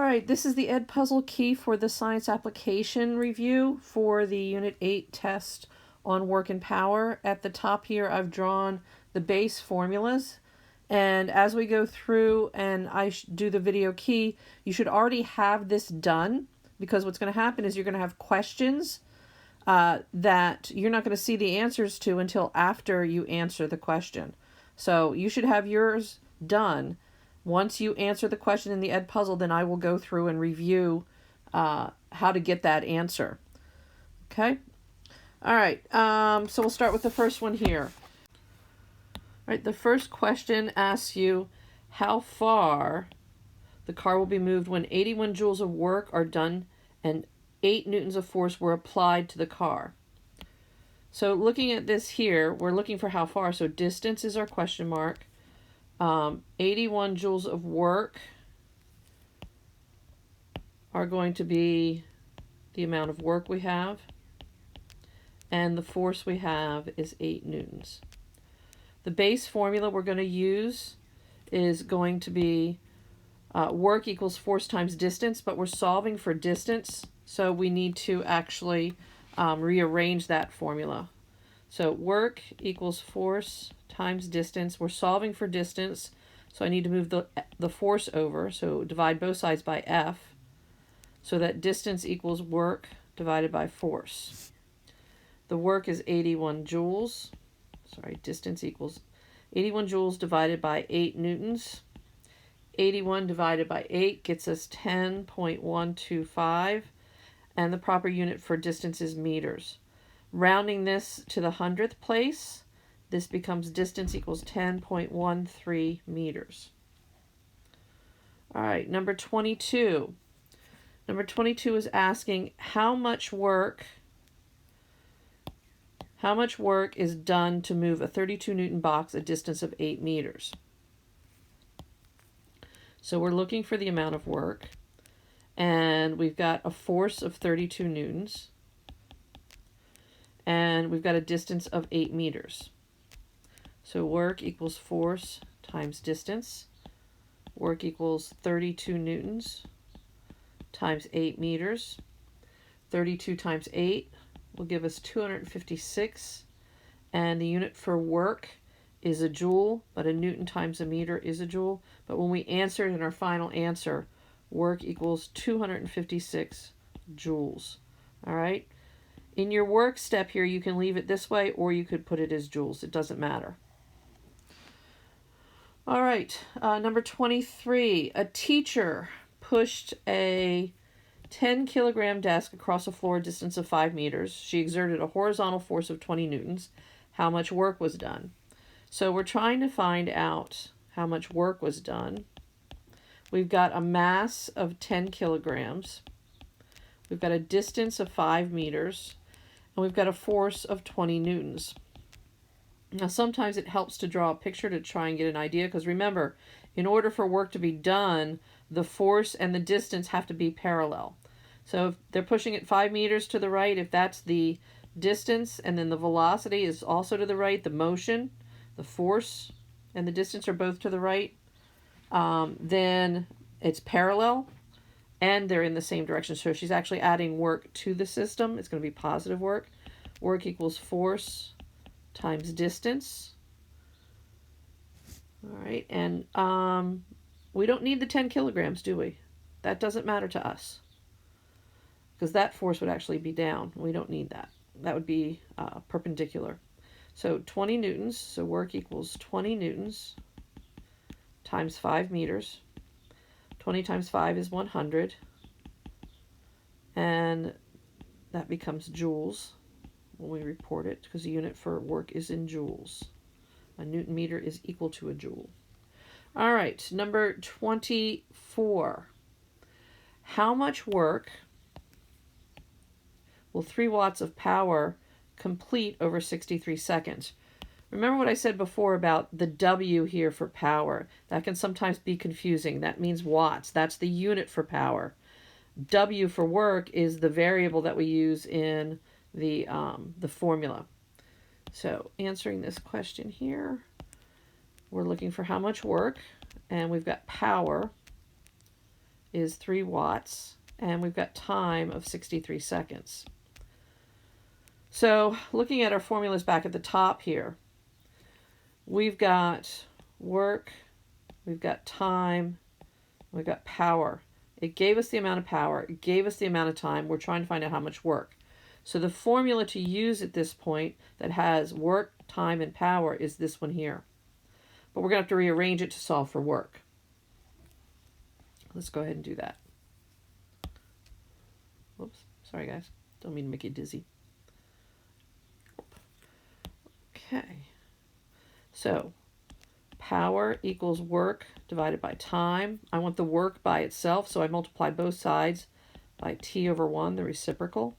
right, this is the Edpuzzle key for the science application review for the Unit 8 test on work and power. At the top here, I've drawn the base formulas. And as we go through and I do the video key, you should already have this done, because what's going to happen is you're going to have questions that you're not going to see the answers to until after you answer the question. So you should have yours done. Once you answer the question in the Edpuzzle, then I will go through and review how to get that answer. Okay? All right, so we'll start with the first one here. All right, the first question asks you how far the car will be moved when 81 joules of work are done and 8 newtons of force were applied to the car. So looking at this here, we're looking for how far. So distance is our question mark. 81 joules of work are going to be the amount of work we have, and the force we have is 8 newtons. The base formula we're going to use is going to be work equals force times distance, but we're solving for distance, so we need to actually rearrange that formula. So work equals force times distance. We're solving for distance, so I need to move the force over, so divide both sides by F, so that distance equals work divided by force. The work is 81 joules. Sorry, distance equals 81 joules divided by 8 newtons. 81 divided by 8 gets us 10.125, and the proper unit for distance is meters. Rounding this to the 100th place, this becomes distance equals 10.13 meters. All right, number 22. Number 22 is asking how much work is done to move a 32 Newton box a distance of 8 meters. So we're looking for the amount of work, and we've got a force of 32 newtons, and we've got a distance of 8 meters. So work equals force times distance. Work equals 32 newtons times 8 meters. 32 times 8 will give us 256, and the unit for work is a joule, but a newton times a meter is a joule. But when we answered in our final answer, work equals 256 joules. All right. In your work step here, you can leave it this way, or you could put it as joules. It doesn't matter. All right. Number 23. A teacher pushed a 10-kilogram desk across a floor distance of 5 meters. She exerted a horizontal force of 20 newtons. How much work was done? So we're trying to find out how much work was done. We've got a mass of 10 kilograms. We've got a distance of 5 meters. And we've got a force of 20 newtons. Now sometimes it helps to draw a picture to try and get an idea, because remember, in order for work to be done, the force and the distance have to be parallel. So if they're pushing it 5 meters to the right, if that's the distance and then the velocity is also to the right, the motion, the force and the distance are both to the right, then it's parallel and they're in the same direction. So she's actually adding work to the system. It's going to be positive work. Work equals force times distance. All right, and we don't need the 10 kilograms, do we? That doesn't matter to us, because that force would actually be down. We don't need that. That would be perpendicular. So 20 newtons, so work equals 20 newtons times 5 meters. 20 times 5 is 100, and that becomes joules when we report it, because the unit for work is in joules. A newton meter is equal to a joule. All right, number 24. How much work will 3 watts of power complete over 63 seconds? Remember what I said before about the W here for power. That can sometimes be confusing. That means watts. That's the unit for power. W for work is the variable that we use in the formula. So answering this question here, we're looking for how much work, and we've got power is 3 watts, and we've got time of 63 seconds. So looking at our formulas back at the top here, we've got work, we've got time, we've got power. It gave us the amount of power, it gave us the amount of time. We're trying to find out how much work. So the formula to use at this point that has work, time, and power is this one here. But we're going to have to rearrange it to solve for work. Let's go ahead and do that. Whoops, sorry guys. Don't mean to make you dizzy. Okay. So power equals work divided by time. I want the work by itself, so I multiply both sides by t/1, the reciprocal.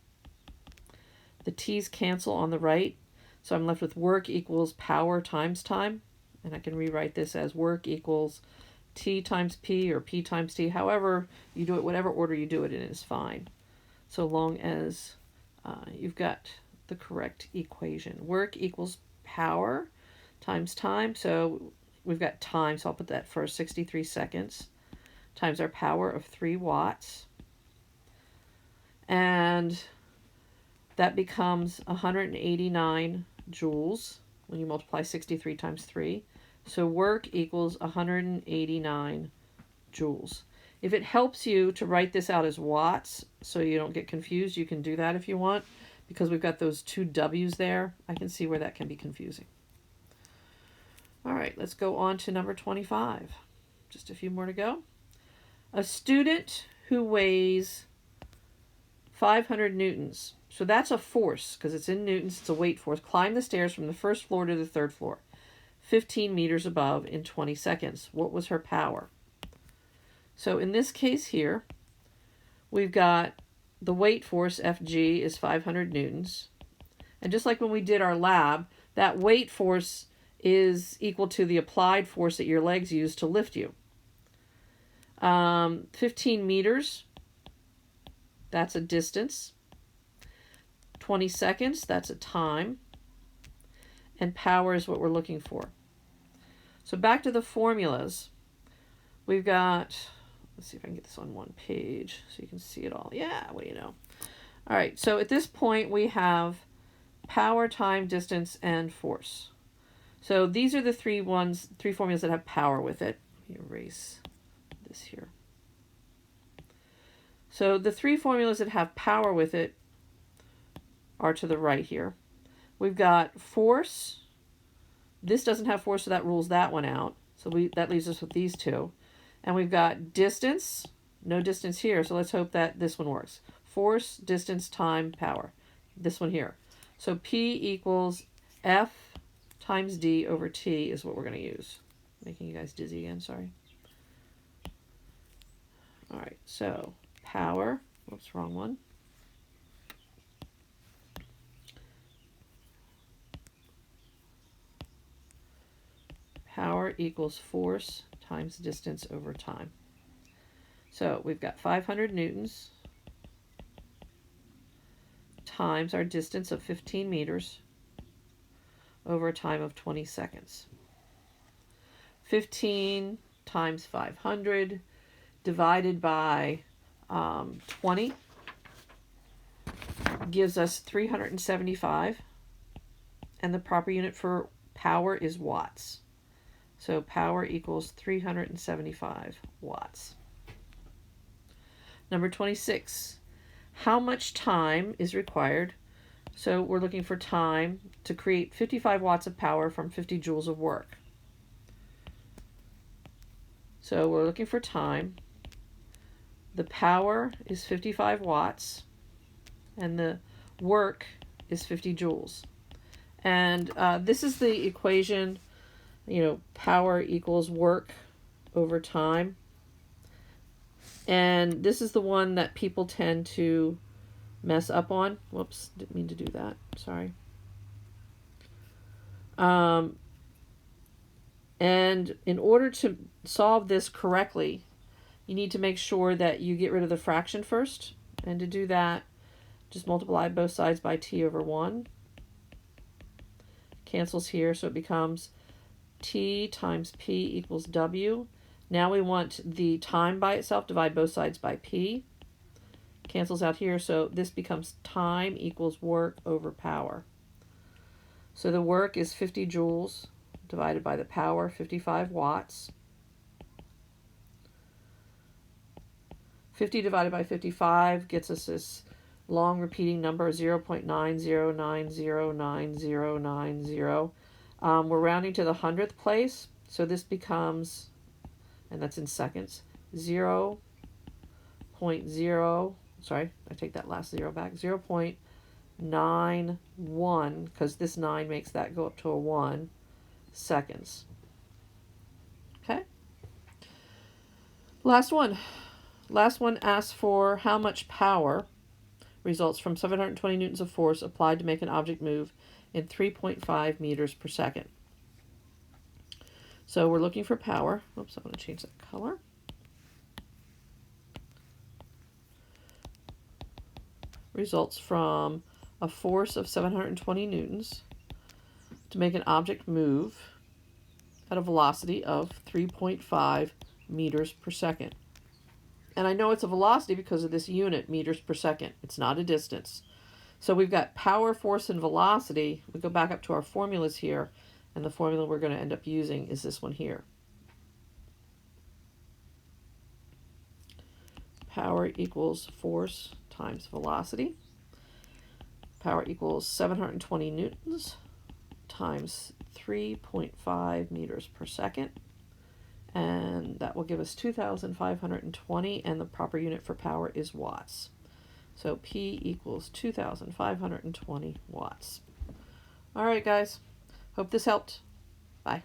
The t's cancel on the right, so I'm left with work equals power times time. And I can rewrite this as work equals t times p or p times t. However you do it, whatever order you do it in is fine, so long as you've got the correct equation. Work equals power times time. So we've got time, so I'll put that for 63 seconds, times our power of 3 watts. And that becomes 189 joules when you multiply 63 times 3. So work equals 189 joules. If it helps you to write this out as watts so you don't get confused, you can do that if you want, because we've got those 2 W's there. I can see where that can be confusing. All right, let's go on to number 25. Just a few more to go. A student who weighs 500 newtons. So that's a force, because it's in newtons, it's a weight force. Climb the stairs from the 1st floor to the 3rd floor, 15 meters above in 20 seconds. What was her power? So in this case here, we've got the weight force, Fg, is 500 newtons. And just like when we did our lab, that weight force is equal to the applied force that your legs use to lift you. 15 meters, that's a distance. 20 seconds, that's a time. And power is what we're looking for. So back to the formulas. We've got, let's see if I can get this on one page so you can see it all. Yeah, what do you know? All right, so at this point we have power, time, distance, and force. So these are the three formulas that have power with it. Let me erase this here. So the 3 formulas that have power with it are to the right here. We've got force. This doesn't have force, so that rules that one out. So that leaves us with these 2. And we've got distance. No distance here, so let's hope that this one works. Force, distance, time, power. This one here. So P equals F times D over T is what we're going to use. Making you guys dizzy again, sorry. All right, so power, whoops, wrong one. Power equals force times distance over time. So we've got 500 newtons times our distance of 15 meters over a time of 20 seconds. 15 times 500 divided by 20 gives us 375, and the proper unit for power is watts. So power equals 375 watts. Number 26, how much time is required? So we're looking for time to create 55 watts of power from 50 joules of work. So we're looking for time. The power is 55 watts, and the work is 50 joules. And this is the equation, power equals work over time. And this is the one that people tend to mess up on. Whoops, didn't mean to do that. Sorry. And in order to solve this correctly, you need to make sure that you get rid of the fraction first. And to do that, just multiply both sides by t/1. Cancels here, so it becomes t times p equals w Now we want the time by itself. Divide both sides by P. Cancels out here, so this becomes time equals work over power. So the work is 50 joules divided by the power, 55 watts. 50 divided by 55 gets us this long repeating number, 0.909099090. We're rounding to the 100th place, so this becomes, and that's in seconds, 0.0, sorry, I take that last zero back, 0.91, because this 9 makes that go up to a 1, seconds. Okay? Last one. Last one asks for how much power results from 720 newtons of force applied to make an object move in 3.5 meters per second. So we're looking for power. Oops, I'm going to change that color. Results from a force of 720 newtons to make an object move at a velocity of 3.5 meters per second. And I know it's a velocity because of this unit, meters per second. It's not a distance. So we've got power, force, and velocity. We go back up to our formulas here, and the formula we're going to end up using is this one here. Power equals force times velocity. Power equals 720 newtons times 3.5 meters per second. And that will give us 2,520, and the proper unit for power is watts. So P equals 2,520 watts. All right, guys. Hope this helped. Bye.